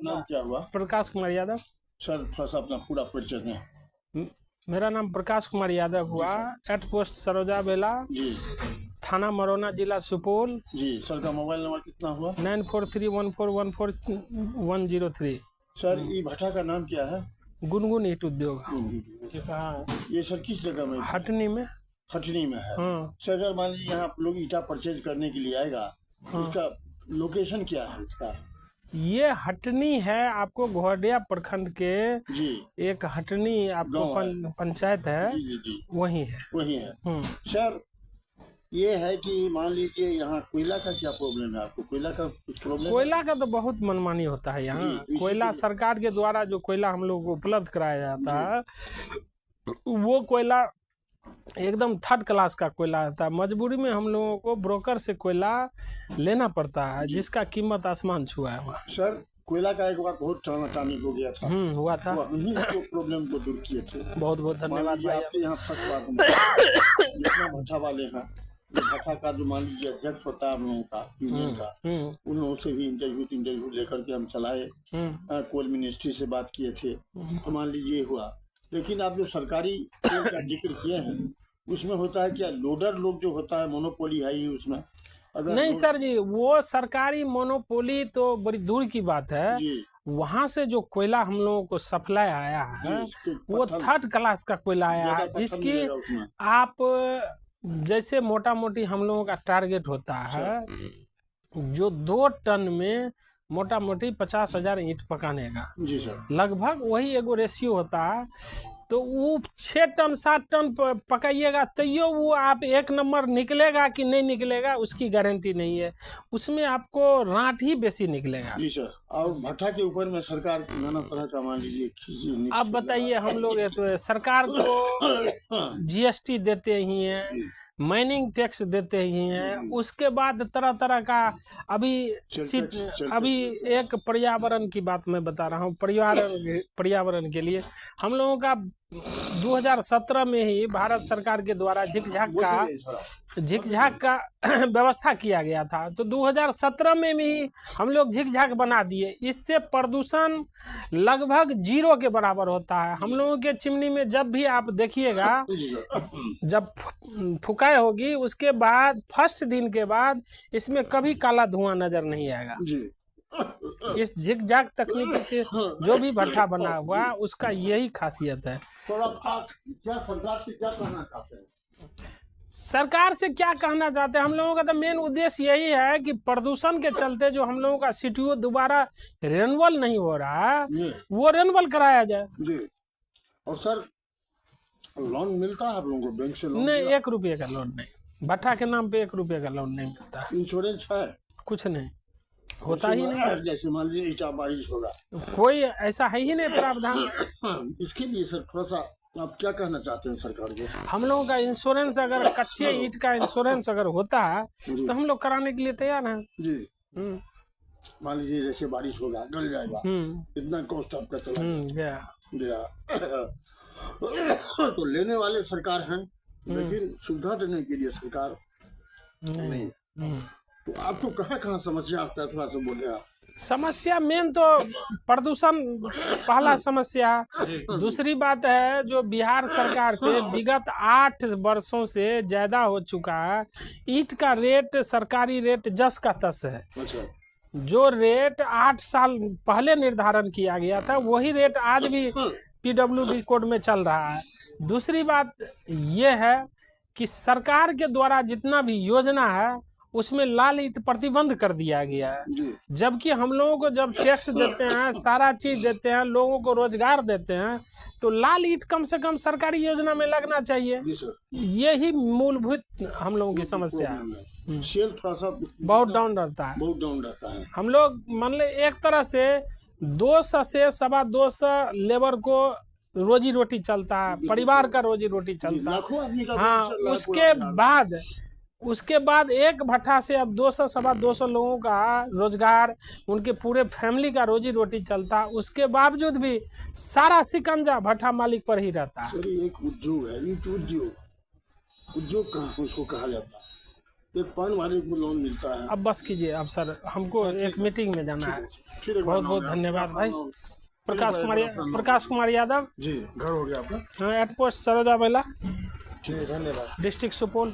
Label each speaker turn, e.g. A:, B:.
A: नाम क्या हुआ?
B: प्रकाश कुमार यादव।
A: सर थोड़ा सा अपना पूरा परिचय दें।
B: मेरा नाम प्रकाश कुमार यादव हुआ, एट पोस्ट सरोजा बेला,
A: जी
B: थाना मरौना, जिला सुपौल।
A: जी। सर का मोबाइल नंबर कितना हुआ?
B: 9431414103।
A: सर ये भट्टा का नाम क्या है?
B: गुनगुन ईट उद्योग।
A: ये सर किस जगह में?
B: हटनी में।
A: हटनी में है।
B: हाँ।
A: सर अगर मान लीजिए यहाँ लोग ईटा परचेज करने के लिए आएगा, इसका लोकेशन क्या है इसका?
B: ये हटनी है, आपको घोड़िया प्रखंड के
A: जी
B: एक हटनी आपको पंचायत है,
A: जी जी जी
B: वही है।
A: वही है। सर ये है कि मान लीजिए यहाँ कोयला का क्या प्रॉब्लम है आपको? कोयला का कुछ प्रॉब्लम?
B: कोयला का तो बहुत मनमानी होता है यहाँ। कोयला सरकार के द्वारा जो कोयला हम लोग को उपलब्ध कराया जाता है, वो कोयला एकदम थर्ड क्लास का कोयला होता है। मजबूरी में हम लोगों को ब्रोकर से कोयला लेना पड़ता है, जिसका कीमत आसमान छुआ है वहाँ।
A: सर कोयला का एक बार बहुत टाना हो गया था।
B: हुआ था।
A: तो प्रॉब्लम को दूर किए थे।
B: बहुत बहुत धन्यवाद भाई।
A: आपके यहाँ फर्स्ट बात जितना भट्टा वाले हैं, भट्टा का जो मान लीजिए अध्यक्ष होता है हम लोगों का यूनियन का, उन लोगों से भी इंटरव्यू लेकर के हम चलाए, कोल मिनिस्ट्री से बात किए थे, तो मान लीजिए हुआ। लेकिन आप जो सरकारी तेल का जिक्र किए हैं, उसमें होता है क्या लोडर लोग जो होता है मोनोपोली है ही उसमें? अगर
B: नहीं सर जी, वो सरकारी मोनोपोली तो बड़ी दूर की बात है। वहाँ से जो कोयला हम लोगों को सप्लाई आया है, वो थर्ड क्लास का कोयला आया है, जिसकी आप जैसे मोटा मोटी हम लोगों का टारगेट होता है जो 2 टन में मोटा मोटी 50,000 ईंट पकाने का।
A: जी सर।
B: लगभग वही एगो रेशियो होता है। तो वो 6 टन 7 टन पकाइएगा तैयो वो आप 1 नंबर निकलेगा कि नहीं निकलेगा उसकी गारंटी नहीं है। उसमें आपको रांट ही बेसी निकलेगा।
A: जी सर। और भट्टा के ऊपर में सरकार नाना तरह का मान लीजिए।
B: अब बताइए, हम लोग तो सरकार को जीएसटी देते ही हैं, माइनिंग टैक्स देते ही हैं, उसके बाद तरह तरह का अभी एक पर्यावरण की बात मैं बता रहा हूँ। पर्यावरण के लिए हम लोगों का 2017 में ही भारत सरकार के द्वारा झिकझाक का व्यवस्था किया गया था। तो 2017 में भी हम लोग झिकझाक बना दिए। इससे प्रदूषण लगभग 0 के बराबर होता है। हम लोगों के चिमनी में जब भी आप देखिएगा, जब फुकाई होगी उसके बाद फर्स्ट दिन के बाद इसमें कभी काला धुआं नजर नहीं आएगा। इस झिकझाक तकनीकी से जो भी भट्टा बना हुआ उसका यही खासियत है।
A: तो आप क्या सरकार से क्या कहना चाहते हैं?
B: सरकार से क्या कहना चाहते हैं, हम लोगों का तो मेन उद्देश्य यही है कि प्रदूषण के चलते जो हम लोगों का सीटीओ दोबारा रेन्युअल नहीं हो रहा है, वो रेन्युअल कराया जाए।
A: जी। और सर लोन मिलता है आप लोगों को बैंक से?
B: नहीं, 1 रुपये का लोन नहीं। भट्टा के नाम पे 1 रुपये का लोन नहीं मिलता।
A: इंश्योरेंस है? कुछ
B: नहीं होता ही नहीं।
A: जैसे मान लीजिए ईटा बारिश होगा,
B: कोई ऐसा है ही नहीं प्रावधान।
A: इसके लिए सर थोड़ा सा आप क्या कहना चाहते हैं सरकार को?
B: हम लोगों का इंश्योरेंस, अगर कच्चे ईंट का इंश्योरेंस अगर होता है तो हम लोग कराने के लिए तैयार हैं। जी।
A: मान लीजिए जैसे बारिश होगा, गल जाएगा, इतना कॉस्ट आपका चला गया तो लेने वाले सरकार हैं, लेकिन सुविधा देने के लिए सरकार नहीं। तो आपको कहाँ समस्या आता है, थोड़ा सा बोले आप।
B: समस्या मेन तो प्रदूषण पहला समस्या। दूसरी बात है जो बिहार सरकार से विगत 8 वर्षों से ज्यादा हो चुका है, ईंट का रेट सरकारी रेट जस का तस है। जो रेट 8 साल पहले निर्धारण किया गया था वही रेट आज भी PWD कोड में चल रहा है। दूसरी बात यह है कि सरकार के द्वारा जितना भी योजना है उसमें लाल ईंट प्रतिबंध कर दिया गया है। जबकि हम लोगों को जब टैक्स देते हैं, सारा चीज देते हैं, लोगों को रोजगार देते हैं, तो लाल ईंट कम से कम सरकारी योजना में लगना चाहिए। यही मूलभूत हम लोगों की समस्या है।
A: सेल थोड़ा सा
B: बहुत डाउन रहता
A: है।
B: हम लोग मान ले एक तरह से 200 से 225 लेबर को रोजी रोटी चलता है, परिवार का रोजी रोटी चलता है। हाँ, उसके बाद एक भट्टा से अब 200 सवा 200 लोगों का रोजगार, उनके पूरे फैमिली का रोजी रोटी चलता। उसके बावजूद भी सारा सिकंजा भट्टा मालिक पर ही रहता है।
A: एक उद्योग है, उद्योग कहाँ उसको कहा जाता है? एक पान वाले को लोन मिलता है।
B: अब बस कीजिए अब सर, हमको एक मीटिंग में जाना है। बहुत बहुत धन्यवाद भाई। प्रकाश कुमार यादव
A: जी, घर हो गया आपका?
B: हाँ, एट पोस्ट सरोजा बेला,
A: ठीक है, धन्यवाद।
B: डिस्ट्रिक्ट सुपौल।